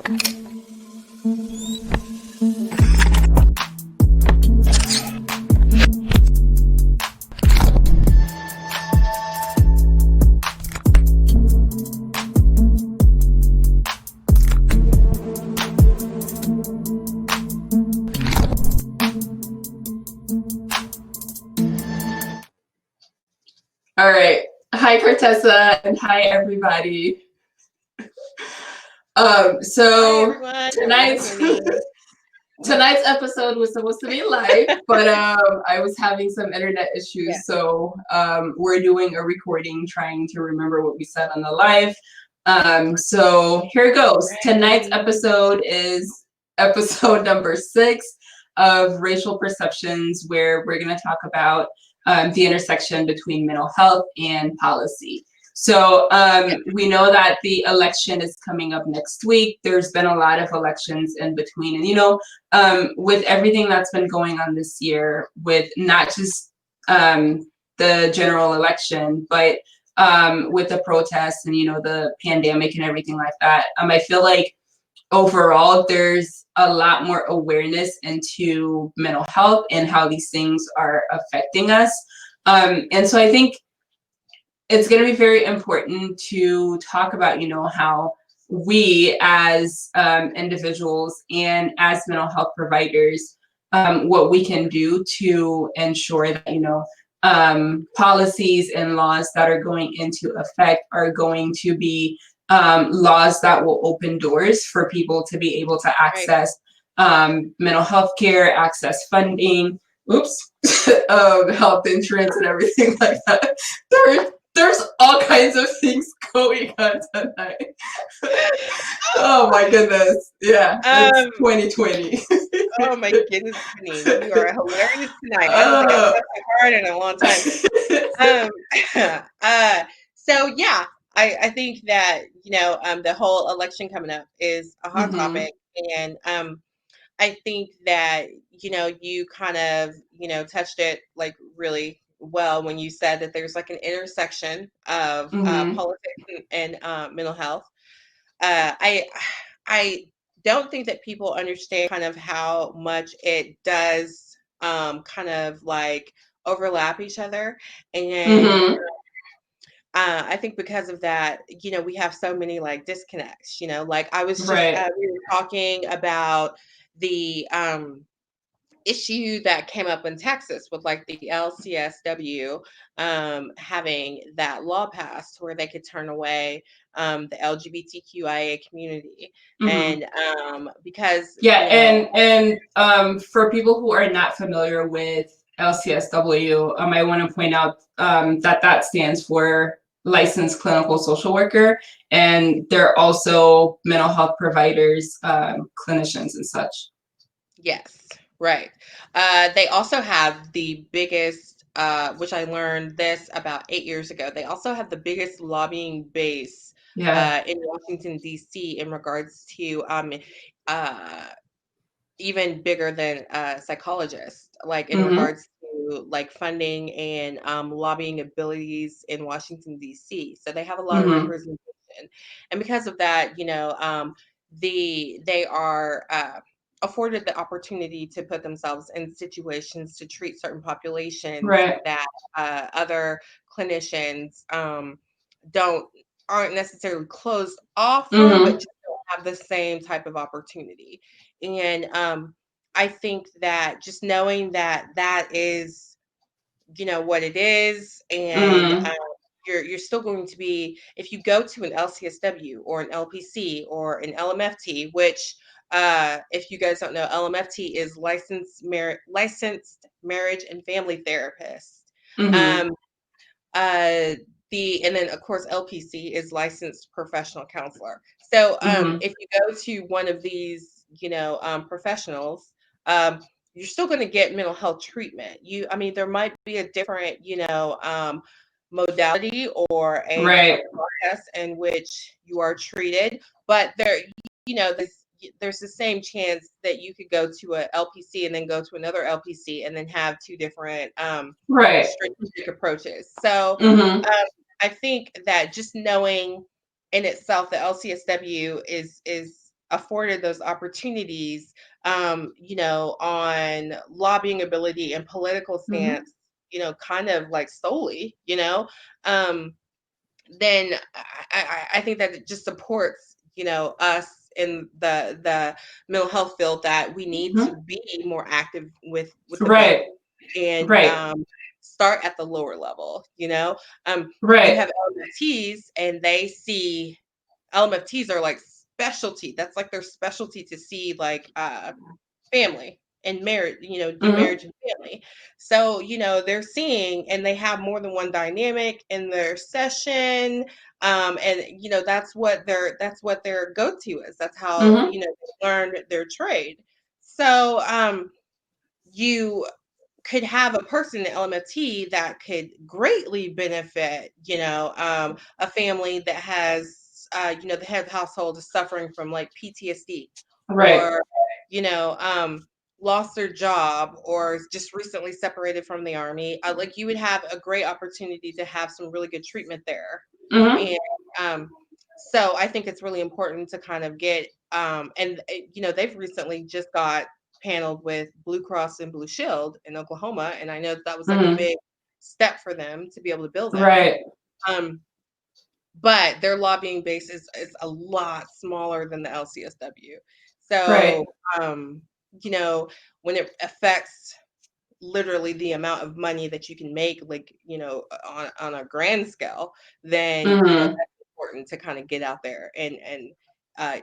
All right. Hi, Kartesa, and hi, everybody. Hi So everyone. tonight's tonight's episode was supposed to be live, but I was having some internet Yeah. issues, so we're doing a recording, trying to remember what we said on the live. So here goes. Tonight's episode is episode number 6 of Racial Perceptions, where we're going to talk about the intersection between mental health and policy. So we know that the election is coming up next week. There's been a lot of elections in between. And, with everything that's been going on this year, with not just the general election, but with the protests and, the pandemic and everything like that, I feel like overall there's a lot more awareness into mental health and how these things are affecting us. And so I think it's going to be very important to talk about, how we as individuals and as mental health providers, what we can do to ensure that, policies and laws that are going into effect are going to be laws that will open doors for people to be able to Right. access mental health care, access funding, health insurance and everything like that. There's all kinds of things going on tonight. Oh my goodness. Yeah, it's Um. 2020. Oh my goodness, Janine, you are hilarious tonight. I don't think I've laughed so hard in a long time. So yeah, I think that the whole election coming up is a hot Mhm. topic, and I think that you kind of touched it like really well when you said that there's like an intersection of Mhm. politics and mental health. I don't think that people understand kind of how much it does kind of like overlap each other. And Mhm. I think because of that, we have so many like disconnects, like I was just, Right. we were talking about the issue that came up in Texas with like the LCSW having that law passed where they could turn away the LGBTQIA community. Mhm. And because, Yeah, and for people who are not familiar with LCSW, I want to point out that stands for licensed clinical social worker, and they're also mental health providers, clinicians and such. yes, right. They also have the biggest, which I learned this about 8 years ago. They also have the biggest lobbying base Yeah. in Washington, D.C. in regards to uh, even bigger than psychologists, like in Mm-hmm. regards to like funding and lobbying abilities in Washington D.C. So they have a lot of Mm-hmm. representation, and because of that, they are afforded the opportunity to put themselves in situations to treat certain populations Right. that other clinicians don't aren't necessarily closed off from, but Mm-hmm. just don't have the same type of opportunity. And I think that just knowing that that is, what it is, and Mm-hmm. you're still going to be, if you go to an LCSW or an LPC or an LMFT, which if you guys don't know, LMFT is licensed marriage and family therapist. Mm-hmm. Um, uh, and then of course LPC is licensed professional counselor. So Mm-hmm. if you go to one of these, professionals, you're still going to get mental health treatment. I mean, there might be a different, modality or a different Right. process in which you are treated, but there's the same chance that you could go to a LPC and then go to another LPC and then have two different Right. strategic approaches. So Mm-hmm. um, I think that just knowing in itself that LCSW is afforded those opportunities, on lobbying ability and political Mm-hmm. stance, kind of like solely, um, then I think that it just supports, us in the mental health field, that we need to Mm-hmm. be more active with the vote, Right. and Right. start at the lower level. You Right. have LMFTs, and they see LMFTs are like specialty. That's like their specialty, to see like family and marriage, do Mm-hmm. marriage and family. So, they're seeing, and they have more than one dynamic in their session. And that's what their go-to is. That's how, Mm-hmm. they learn their trade. So you could have a person in LMFT that could greatly benefit, a family that has, the head household is suffering from like PTSD, Right. or, you know, um, lost their job, or is just recently separated from the army. Like, you would have a great opportunity to have some really good treatment there. Mm-hmm. And so I think it's really important to kind of get, they've recently just got paneled with Blue Cross and Blue Shield in Oklahoma, and I know that was like a Mm-hmm. big step for them to be able to build that. Right. Um, but their lobbying base is a lot smaller than the LCSW. Right. So, um, when it affects literally the amount of money that you can make, like, on a grand scale, then, Mm-hmm. that's important to kind of get out there and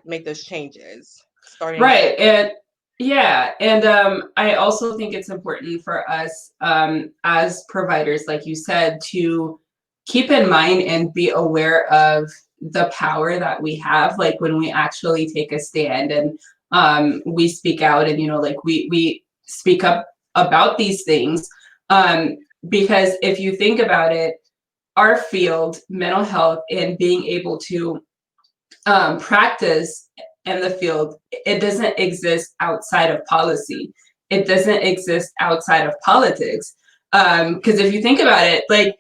make those changes, starting Right. at. And yeah, and I also think it's important for us as providers, like you said, to keep in mind and be aware of the power that we have, like when we actually take a stand and we speak out, and like we speak up about these things. Um, because if you think about it, our field, mental health, and being able to practice in the field, it doesn't exist outside of policy. It doesn't exist outside of politics. Because if you think about it, like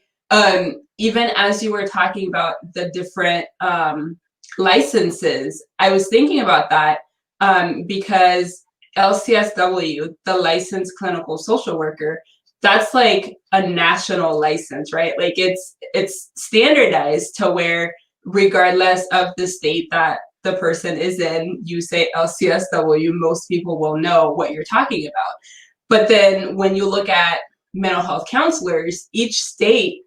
even as you were talking about the different licenses, I was thinking about that because LCSW, the licensed clinical social worker, that's like a national license, right? Like it's standardized to where regardless of the state that the person is in, you say LCSW, most people will know what you're talking about. But then when you look at mental health counselors, each state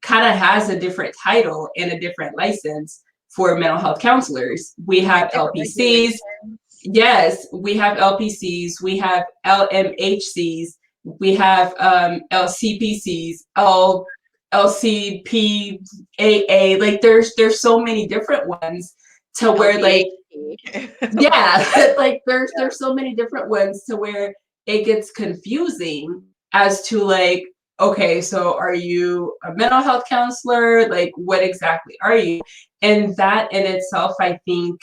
kind of has a different title and a different license for mental health counselors. We Right, have different LPCs. regulations. Yes, we have LPCs, we have LMHCs, we have LCPCs, LCPAA. Like there's so many different ones to where like LBHP. yeah, like there's so many different ones to where it gets confusing as to like, okay, so are you a mental health counselor? Like what exactly are you? And that in itself, I think,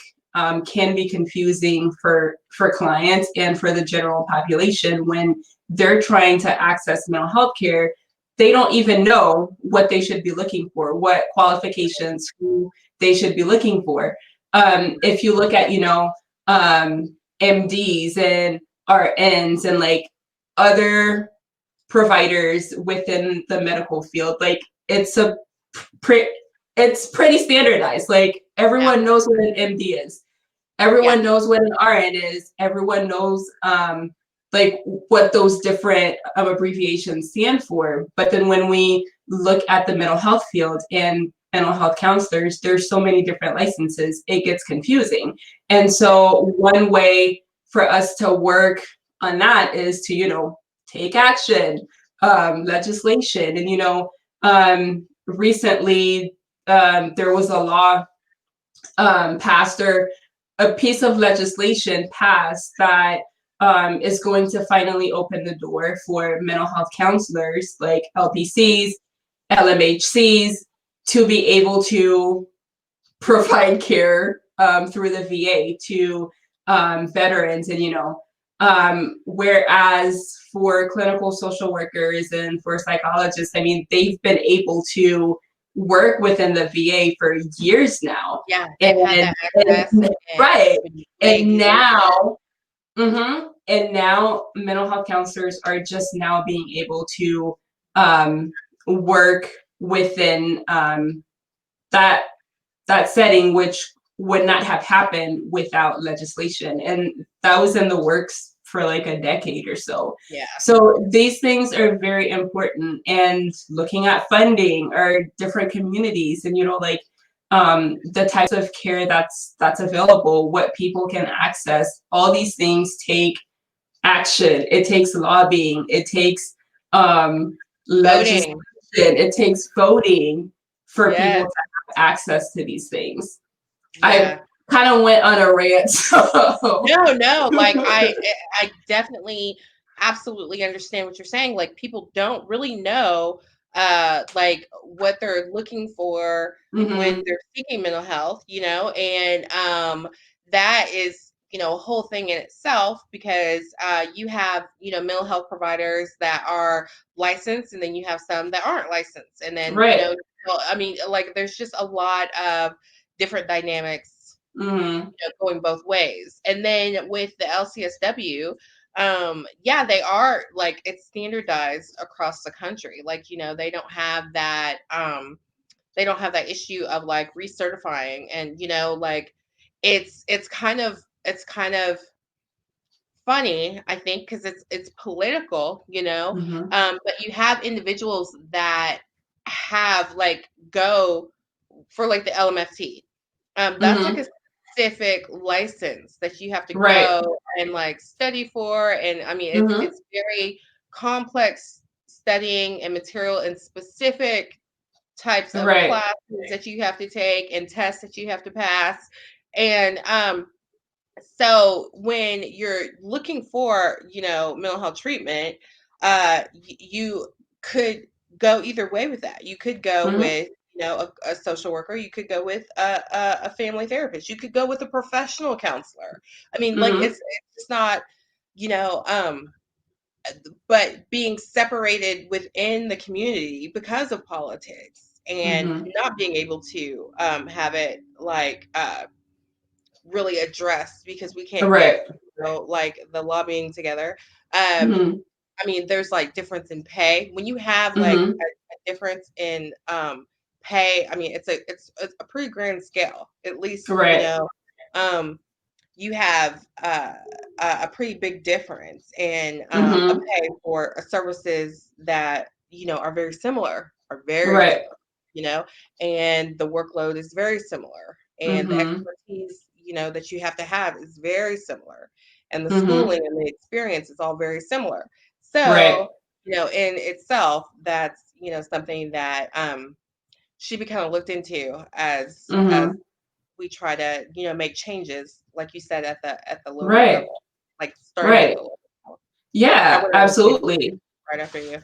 can be confusing for clients and for the general population when they're trying to access mental health care. They don't even know what they should be looking for, what qualifications, who they should be looking for. If you look at, MDs and RNs and like other providers within the medical field, like it's a pre- it's pretty standardized. Like Yeah, everyone knows what an MD is. yeah, Everyone knows what an RN is. Everyone knows like what those different abbreviations stand for. But then when we look at the mental health field and mental health counselors, there's so many different licenses, it gets confusing. And so one way for us to work on that is to, take action, legislation. And, recently there was a law passed, or a piece of legislation passed that is going to finally open the door for mental health counselors like LPCs, LMHCs to be able to provide care through the VA to veterans. And, whereas for clinical social workers and for psychologists, I mean, they've been able to work within the VA for years now. Yeah, they've had And, that access, and and right. it's been way And easier for them. now, and now mental health counselors are just now being able to work within that that setting, which would not have happened without legislation. And that was in the works for like a decade or so. Yeah. So these things are very important. And looking at funding or different communities and, like the types of care that's available, what people can access, all these things take action. It takes lobbying. It takes legislation. Voting. It takes voting for people Yes. to have access to these things. I Yeah. kind of went on a rant. No, like I definitely absolutely understand what you're saying. Like people don't really know like what they're looking for when Mm-hmm. they're seeking mental health, and that is, a whole thing in itself, because you have, mental health providers that are licensed, and then you have some that aren't licensed. And then, Right. so, I mean, like there's just a lot of different dynamics, Mm-hmm. going both ways. And then with the LCSW, yeah, they are like, it's standardized across the country. Like, they don't have that issue of like recertifying, and like it's kind of funny, I think, because it's political, Mm-hmm. but you have individuals that have like go for like the LMFT. That's like Mm-hmm. a specific license that you have to Right. go and like study for. And I mean, it's Mm-hmm. it's very complex studying and material and specific types of Right. classes that you have to take and tests that you have to pass. And so when you're looking for, mental health treatment, you could go either way with that. You could go Mm-hmm. with, a social worker. You could go with a family therapist. You could go with a professional counselor. I mean, like Mm-hmm. it's not, you know, but being separated within the community because of politics, and Mm-hmm. not being able to have it like really addressed, because we can't Right. get, like the lobbying together. Um, Mm-hmm. I mean, there's like difference in pay. When you have like Mm-hmm. a difference in pay, I mean, it's a pretty grand scale. At least, Right. um, you have a pretty big difference in a Mm-hmm. pay for services that are very similar, Right. and the workload is very similar, and the Mm-hmm. expertise that you have to have is very similar, and the Mm-hmm. schooling and the experience is all very similar. Right. So in itself, that's something that should be kind of looked into as Mm-hmm. we try to make changes, like you said, at the lower Right. level, like starting at Right. the lower level. I Yeah, went on a tangent absolutely. right after you.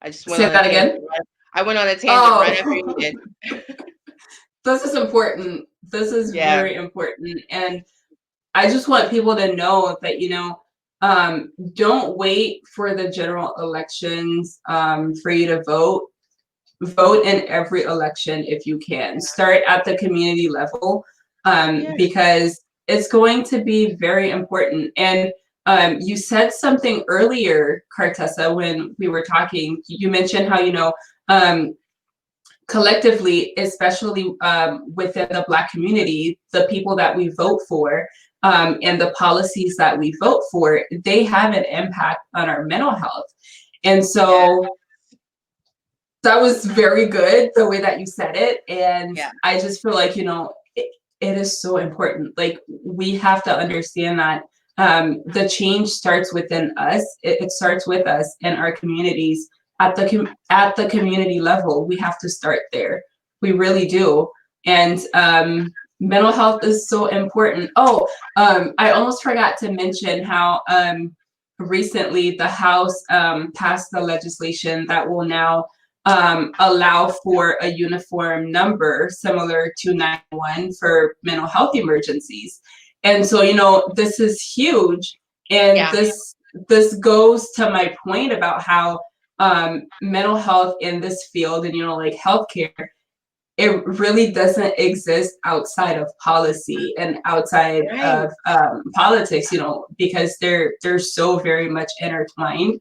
I just went Say on a that tangent. again. I went on a tangent right after you Oh, did. this is important. This is Yeah, very important. And I just want people to know that, don't wait for the general elections for you to vote. Vote in every election if you can. Start at the community level yeah, because it's going to be very important. And you said something earlier, Kartesa, when we were talking. You mentioned how, um, collectively, especially within the Black community, the people that we vote for and the policies that we vote for, they have an impact on our mental health. And yeah, so that was very good, the way that you said it. And yeah, I just feel like, it is so important. Like, we have to understand that the change starts within us. It starts with us and our communities at the community level. We have to start there. We really do. And mental health is so important. Oh, I almost forgot to mention how recently the House passed the legislation that will now allow for a uniform number similar to 911 for mental health emergencies. And so, this is huge. And yeah, this goes to my point about how mental health in this field and, like healthcare, it really doesn't exist outside of policy and outside Right. of politics, because they're so very much intertwined.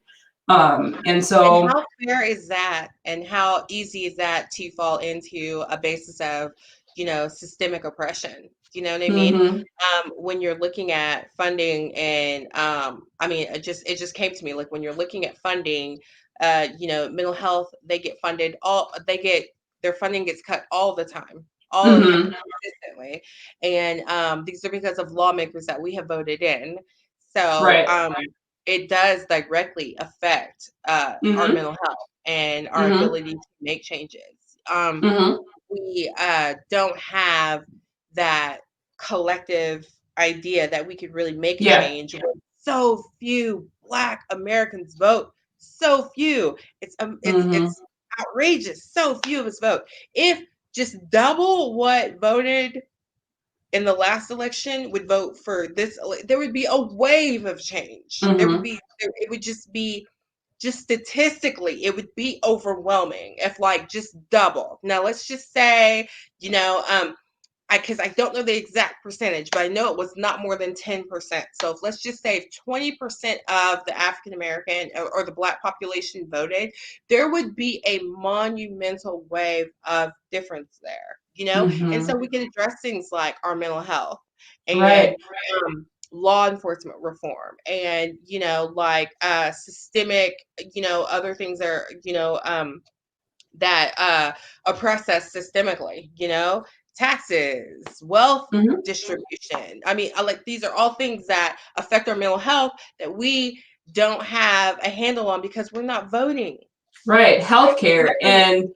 And And so, how fair is that? And how easy is that to fall into a basis of, systemic oppression? You know what I mean? mm-hmm, When you're looking at funding and I mean, it just came to me like when you're looking at funding, mental health, they get their funding gets cut all the time, mm-hmm, consistently. And these are because of lawmakers that we have voted in. So right, it does directly affect our mm-hmm, mental health and our mm-hmm, ability to make changes. Um, mm-hmm, we don't have that collective idea that we could really make a yeah, change when so few Black Americans vote. So few. mm-hmm, It's outrageous. So few of us vote. If just double what voted in the last election would vote for this, there would be a wave of change. mm-hmm, It would just statistically, it would be overwhelming if like just double. Now let's just say, you know, because I don't know the exact percentage, but I know it was not more than 10%. So if, let's just say if 20% of the African American or the Black population voted, there would be a monumental wave of difference there. And mm-hmm, so we can address things like our mental health and right, law enforcement reform and, like systemic, other things are, that oppress us systemically, taxes, wealth mm-hmm, distribution. I mean, like these are all things that affect our mental health that we don't have a handle on because we're not voting. right, We're not healthcare, voting.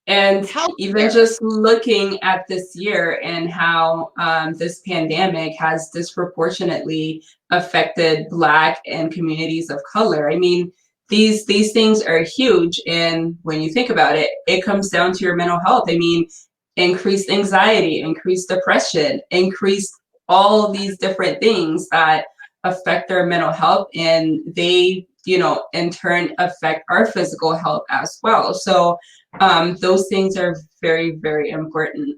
and even Healthcare. just looking at this year and how this pandemic has disproportionately affected Black and communities of color. I mean, these things are huge, and when you think about it, it comes down to your mental health. I mean, increased anxiety, increased depression, increased all these different things that affect their mental health, and they, in turn affect our physical health as well. So those things are very, very important.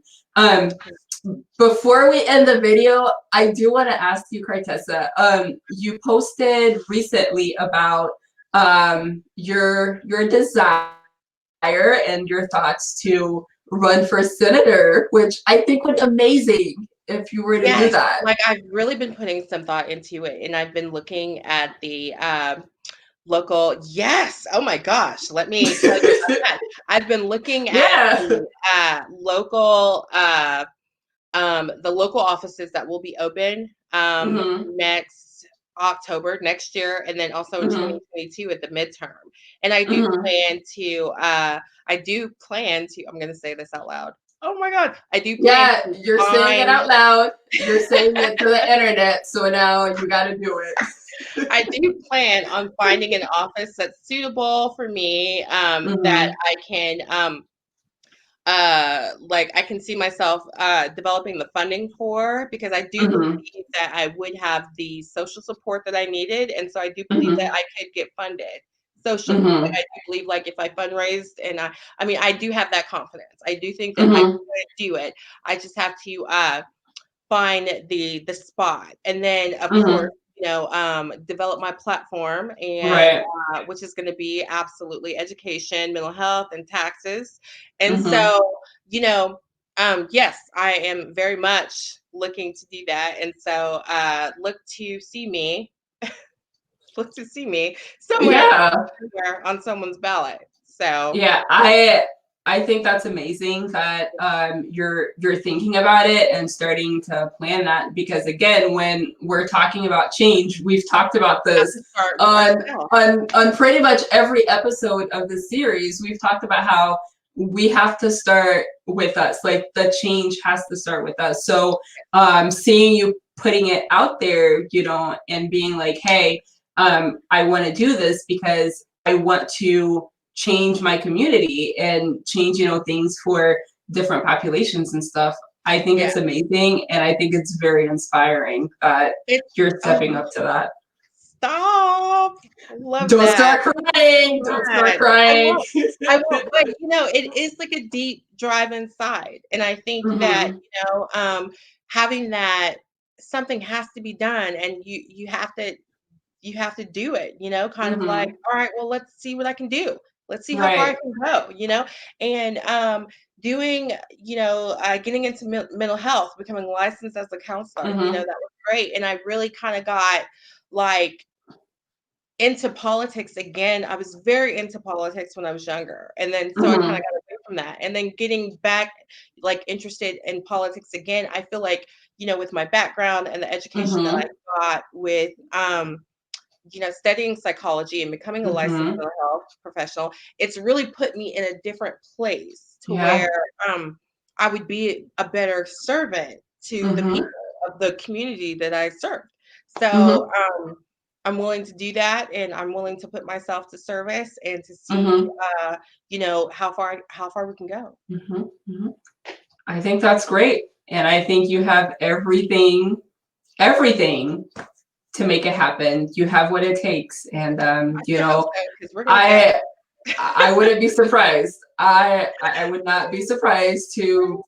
Before we end the video, I do want to ask you, Kartesa, you posted recently about your desire and your thoughts to run for senator, which I think would be amazing if you were to do Yes, that. like I've really been putting some thought into it, and I've been looking at the local. Yes, oh my gosh, let me tell you about that. I've been looking at Yeah. the local offices that will be open Hmm. next October next year, and then also in Hmm. 2022 at the midterm. And I do Hmm. plan to. I'm going to say this out loud. Oh my God, I do plan Yeah, to you're saying it find. out loud. You're saying it to the internet. So now you got to do it. I do plan on finding an office that's suitable for me, that Hmm. I can like I can see myself developing the funding for, because I do Hmm. believe that I would have the social support that I needed, and so I do believe that Hmm. I could get funded socially. Like Hmm. I do believe like if I fundraised and I mean I do have that confidence. I do think that I Hmm. could do it. I just have to find the spot, and then of course, Hmm. develop my platform, and Right. which is going to be absolutely education, mental health, and taxes. And Hmm. so, yes, I am very much looking to do that. And so, look to see me Yeah. somewhere on someone's ballot. So Yeah, I think that's amazing that you're thinking about it and starting to plan that, because again, when we're talking about change, we've talked about we have this to start with on ourselves. on pretty much every episode of the series. We've talked about how we have to start with us. Like the change has to start with us. So seeing you putting it out there, and being like, hey, I want to do this because I want to change my community and change, things for different populations and stuff. I think Yeah, it's amazing, and I think it's very inspiring that it's you're oh stepping up to that. Stop. Love Don't that. start crying. Don't start God. I crying. won't. I won't. But it is like a deep drive inside, and I think that Mhm. having that something has to be done, and you have to do it, kind of like, Mhm. all right, well, let's see what I can do. Let's see how far I Right. can go. And doing, getting into mental health, becoming licensed as a counselor, that Mhm. was great. And I really kind of got like into politics again. I was very into politics when I was younger. And then so I kind of Mhm. got away from that. And then getting back like interested in politics again, I feel like, with my background and the education that I Mhm. got with studying psychology and becoming a licensed Mhm. mental health professional, it's really put me in a different place to Yeah. where I would be a better servant to the people Mhm. of the community that I served. So Mhm. I'm willing to do that, and I'm willing to put myself to service and to see, Mhm. how far we can go. Mhm. Mhm. I think that's great. And I think you have everything to make it happen. You have what it takes. And I sure hope so, because we're gonna go. I I wouldn't be surprised. I would not be surprised to,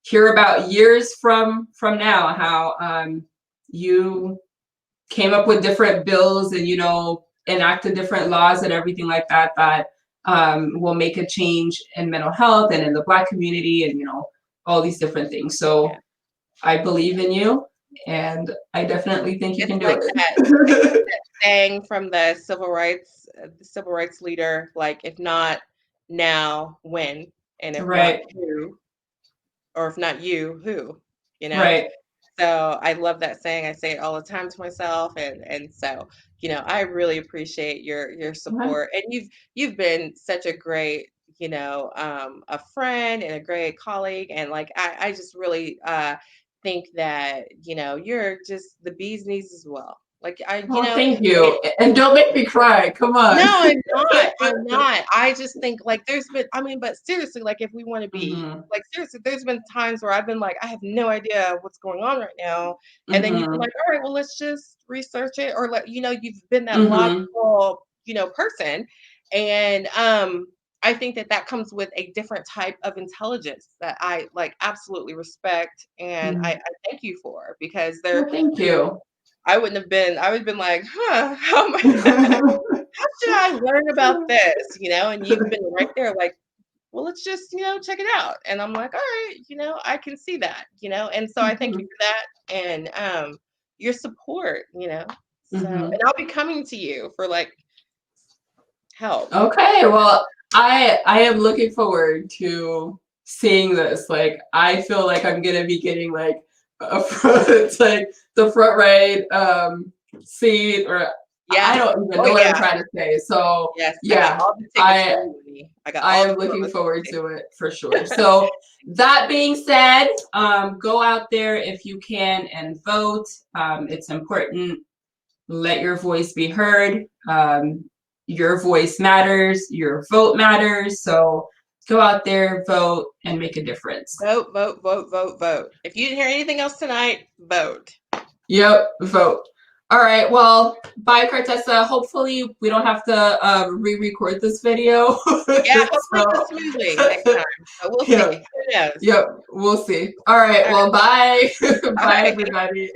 hear about years from now how you came up with different bills and enacted different laws and everything like that that will make a change in mental health and in the Black community and all these different things. So Yeah. I believe in you, and I definitely think you It's can do like that. it. Saying from the civil rights leader, like, if not now, when? And if not Right, who? Or if not you, who? You know? right. So I love that saying. I say it all the time to myself, and so I really appreciate your Right. support, and you've been such a great a friend and a great colleague, and like I just really think that you're just the bee's knees as well. Like Well, thank you, and don't make me cry. Come on. no, I'm not. I'm not. I just think like there's been, I mean, but seriously, like if we want to be Mhm. like seriously, there's been times where I've been like, I have no idea what's going on right now. And then you've been Mhm. like, all right, well, let's just research it. Or you've been that Mhm. logical, person. And I think that comes with a different type of intelligence that I like absolutely respect. And I Mhm. thank you for because Well, thank you. I wouldn't have been, I would have been like, huh, how am I? How should I learn about this? And you've been right there like, well, let's just, check it out. And I'm like, all right, I can see that, and so I thank you Mhm. for that and your support. So, Mhm. and I'll be coming to you for like help. Okay, well, I am looking forward to seeing this. Like, I feel like I'm gonna be getting like a front, it's like the front right seat, or I Yes. don't even Oh know what I'm yeah. trying to say. So Yes. I got yeah, all the tickets for I you, Lee. I got I all am the looking forward publicity. to it for sure. So that being said, go out there if you can and vote. It's important. Let your voice be heard. Your voice matters. Your vote matters. So go out there, vote, and make a difference. Vote, vote, vote, vote, vote. If you didn't hear anything else tonight, vote. Yep, vote. All right. Well, bye, Kartesa. Hopefully, we don't have to re-record this video. Yeah, hopefully it goes So, smoothly next time. But we'll see. yeah, Who knows? yep, we'll see. All right. All right. Well, bye. All Bye, right. everybody.